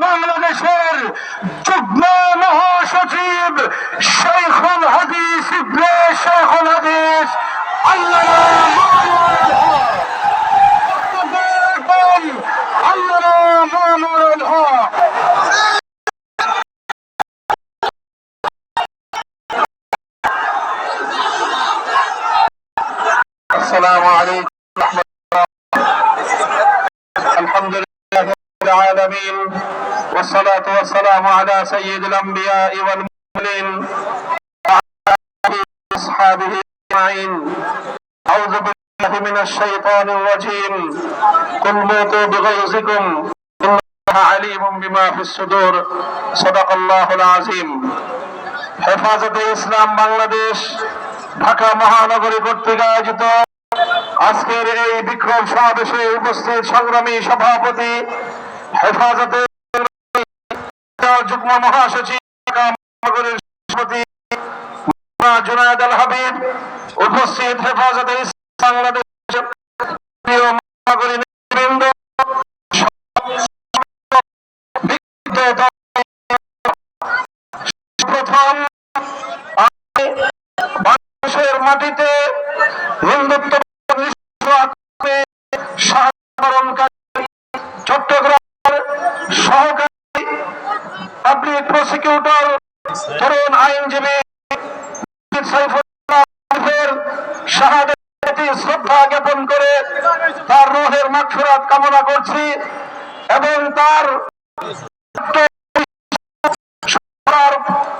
বাংলাদেশের যুগ্ম মহাসচিব শেখুল হাদিস ইবনে শেখুল হাদিস السلام عليكم ورحمة الله. الحمد لله رب العالمين والصلاة والسلام على سيد الأنبياء والمرسلين وعلى آله وأصحابه أجمعين. أعوذ بالله من الشيطان الرجيم. قل موتوا بغيظكم إن الله عليم بما في الصدور. صدق الله العظيم. হেফাজতে ইসলাম বাংলাদেশ ঢাকা মহানগরী কর্তৃক আয়োজিত আজকের এই বিক্ষোভ সমাবেশে উপস্থিত সংগ্রামী সভাপতি হেফাজতে যুগ্ম মহাসচিব ঢাকা মহানগরীর সভাপতি জুনায়েদ আল হাবিব, উপস্থিত হেফাজতে ইসলাম বাংলাদেশ মহানগরী নেতৃবৃন্দ, প্রথম বাংলাদেশের মাটিতে হিন্দুত্ব চট্টগ্রামের সহকারী পাবলিক প্রসিকিউটর তরুণ আইনজীবী সাইফুল্লাহের শাহাদাতের প্রতি শ্রদ্ধা জ্ঞাপন করে তার রূহের মাগফিরাত কামনা করছি এবং তার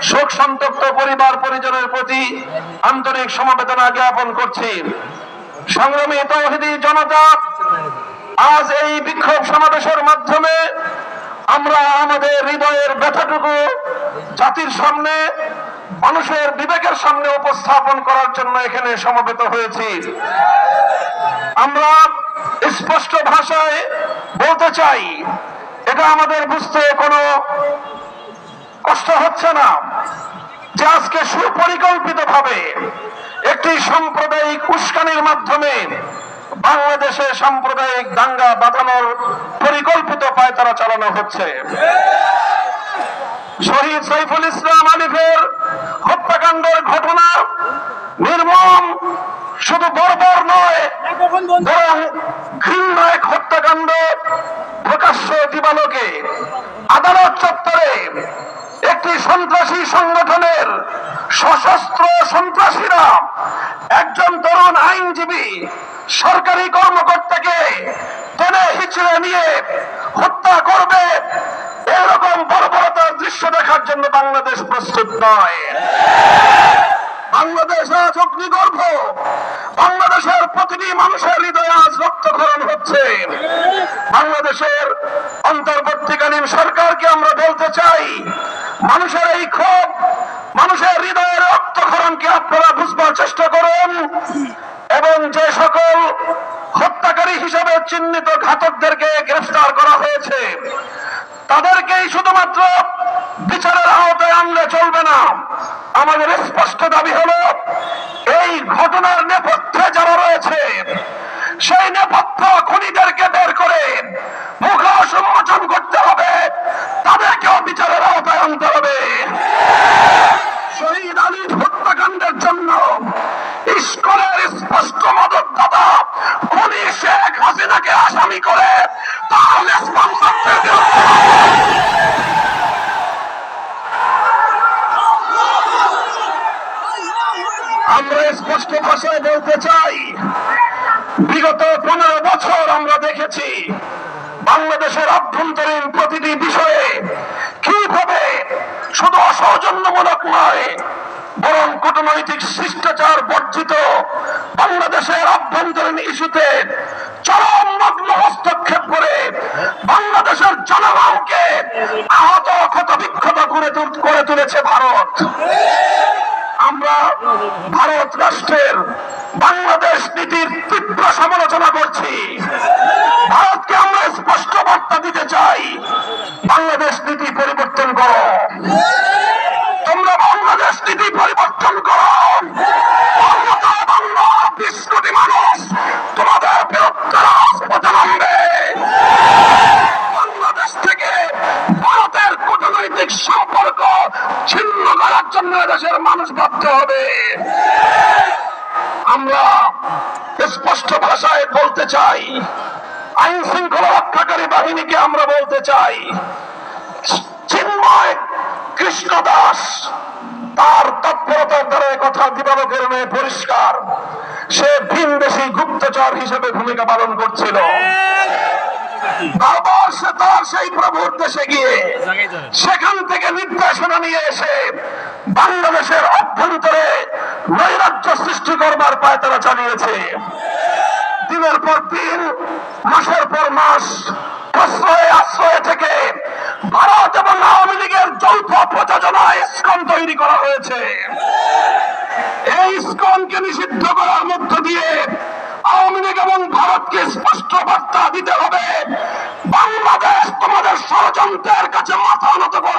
শোক সন্তপ্ত পরিবার পরিজনের প্রতি আন্তরিক সমবেদনা জ্ঞাপন করছি। সংগ্রামী তাওহীদি জনতা, আজ এই বিক্ষোভ সমাবেশের মাধ্যমে আমরা আমাদের হৃদয়ের ব্যথাটুকু জাতির সামনে, মানুষের বিবেকের সামনে উপস্থাপন করার জন্য এখানে সমবেত হয়েছি। আমরা স্পষ্ট ভাষায় বলতে চাই, এটা আমাদের বুঝতে কোনো কষ্ট হচ্ছে না যে আজকে সুপরিকল্পিতভাবে একটি সাম্প্রদায়িক উস্কানির মাধ্যমে বাংলাদেশে সাম্প্রদায়িক দাঙ্গা বাঁধানোর পরিকল্পিত পায়তারা চালানো হচ্ছে। শহীদ সাইফুল ইসলাম আলিফের হত্যাকাণ্ডের ঘটনা নির্মম, শুধু বর্বর নয় বরং ঘৃণ্য এক হত্যাকাণ্ড। প্রকাশ্য দিবালোকে আদালত চত্বরে একটি সন্ত্রাসী সংগঠনের সশস্ত্র সন্ত্রাসীরা একজন তরুণ আইনজীবী সরকারি কর্মকর্তাকে টেনে হিচড়ে নিয়ে হত্যা করবে, এরকম বর্বরতার দৃশ্য দেখার জন্য বাংলাদেশ প্রস্তুত নয়। বাংলাদেশ আজ অগ্নিগর্ভ, বাংলাদেশের প্রতিটি মানুষের হৃদয়ে আজ রক্তক্ষরণ হচ্ছে। বাংলাদেশের অন্তর্বর্তীকালীন সরকারকে আমরা বলতে চাই, মানুষের এই ক্ষোভ, মানুষের হৃদয়ের রক্তক্ষরণকে আপনারা বুঝবার চেষ্টা করুন এবং যে সকল হত্যাকারী হিসেবে চিহ্নিত ঘাতকদেরকে গ্রেফতার করা হয়েছে তাদেরকেই শুধুমাত্র বিচারের আওতায় আনলে চলবে না। আমাদের স্পষ্ট দাবি হলো, এই ঘটনার নেপথ্যে যারা রয়েছে সেই নেপথ্য খুনিদেরকে বের করে মুখোশ উন্মোচন করতে হবে, তাদেরকেও বিচারের আওতায় আনতে হবে। শহীদ আলিফ হত্যাকাণ্ডের জন্য ইস্কনের স্পষ্ট মদতদাতা খুনি শেখ হাসিনাকে আসামি করে তার রেসপন্সিবিলিটির বিরুদ্ধে আমরা স্পষ্ট ভাষায় বলতে চাই, বিগত 15 বছর আমরা দেখেছি বাংলাদেশের অভ্যন্তরীণ প্রতিটি বিষয়ে কিভাবে শুধু অসৌজন্যমূলক নয় বরং কূটনৈতিক শিষ্টাচার বর্জিত বাংলাদেশের অভ্যন্তরীণ ইস্যুতে চরম নগ্ন হস্তক্ষেপ করে বাংলাদেশের জনগণকে আহত ক্ষত বিক্ষত করে তুলেছে ভারত। আমরা ভারত রাষ্ট্রের বাংলাদেশ নীতির তীব্র সমালোচনা করছি। ভারতকে আমরা স্পষ্ট বার্তা দিতে চাই, বাংলাদেশ নীতি পরিবর্তন করো, তোমরা বাংলাদেশ নীতি পরিবর্তন করো। 20 কোটি মানুষ তোমাদের বিরুদ্ধে রাজপথে নামবে। বাংলাদেশ থেকে জন্য দেশের মানুষ ভাবতে হবে। আমরা স্পষ্ট ভাষায় বলতে চাই, আইন শৃঙ্খলা রক্ষাকারী বাহিনীকে আমরা বলতে চাই, চিন্ময় কৃষ্ণ দাস তার তৎপরতার দ্বারা কথা দিবালোকের মেয়ে পরিষ্কার, সে ভিনদেশী গুপ্তচর হিসেবে ভূমিকা পালন করছিল। বারবার সে তার সেই প্রভুর দেশে গিয়ে সেখান থেকে নির্দেশনা নিয়ে এসে বাংলাদেশের অভ্যন্তরে নৈরাজ্য সৃষ্টি করবার পায়তারা চালিয়েছে। দিনের পর দিন, মাসের পর মাস আশ্রয়ে আশ্রয়ে থেকে ভারত এবং আওয়ামী লীগের যৌথ প্রযোজনায় ইসকন তৈরি করা হয়েছে। এই ইসকনকে নিষিদ্ধ করার মধ্য দিয়ে আওয়ামী লীগ এবং ভারতকে স্পষ্ট বার্তা দিতে হবে, বাংলাদেশ তোমাদের ষড়যন্ত্রের কাছে মাথা নত করবে